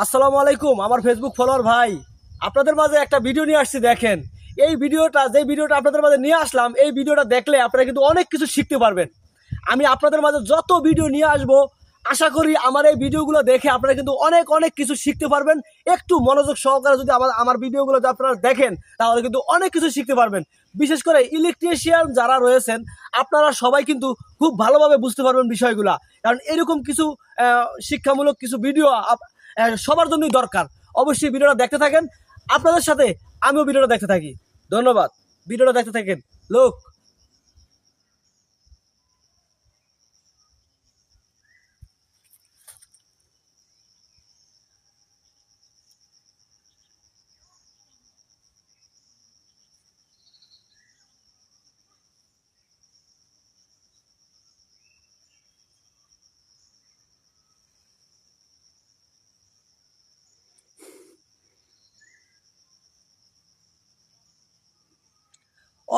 আসসালামু আলাইকুম আমার ফেসবুক ফলোয়ার ভাই, আপনাদের মাঝে একটা ভিডিও নিয়ে আসছি। দেখেন এই ভিডিওটা, যে ভিডিওটা আপনাদের মাঝে নিয়ে আসলাম, এই ভিডিওটা দেখলে আপনারা কিন্তু অনেক কিছু শিখতে পারবেন। আমি আপনাদের মাঝে যত ভিডিও নিয়ে আসব, আশা করি আমার এই ভিডিওগুলো দেখে আপনারা কিন্তু অনেক অনেক কিছু শিখতে পারবেন। একটু মনোযোগ সহকারে যদি আমার ভিডিওগুলো আপনারা দেখেন, তাহলে কিন্তু অনেক কিছু শিখতে পারবেন। বিশেষ করে ইলেকট্রিশিয়ান যারা রয়েছেন, আপনারা সবাই কিন্তু খুব ভালোভাবে বুঝতে পারবেন বিষয়গুলা। কারণ এরকম কিছু শিক্ষামূলক কিছু ভিডিও সবার জন্যই দরকার। অবশ্যই ভিডিওটা দেখতে থাকেন, আপনাদের সাথে আমিও ভিডিওটা দেখতে থাকি। ধন্যবাদ। ভিডিওটা দেখতে থাকেন। লোক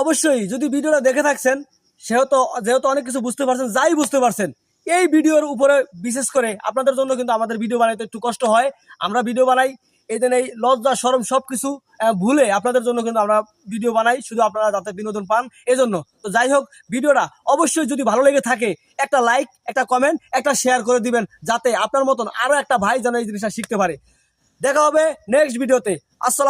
অবশ্যই যদি ভিডিওটা দেখে থাকছেন, সেহেতু যেহেতু অনেক কিছু বুঝতে পারছেন, যাই বুঝতে পারছেন, এই ভিডিওর উপরে বিশেষ করে আপনাদের জন্য কিন্তু আমাদের ভিডিও বানাইতে একটু কষ্ট হয়। আমরা ভিডিও বানাই এই দিন এই লজ্জা শরম সবকিছু ভুলে আপনাদের জন্য কিন্তু আমরা ভিডিও বানাই, শুধু আপনারা যাতে বিনোদন পান এজন্য। তো যাই হোক, ভিডিওটা অবশ্যই যদি ভালো লেগে থাকে, একটা লাইক, একটা কমেন্ট, একটা শেয়ার করে দিবেন, যাতে আপনার মতন আরো একটা ভাই যেন এই জিনিসটা শিখতে পারে। দেখা হবে নেক্সট ভিডিওতে। আসসালাম।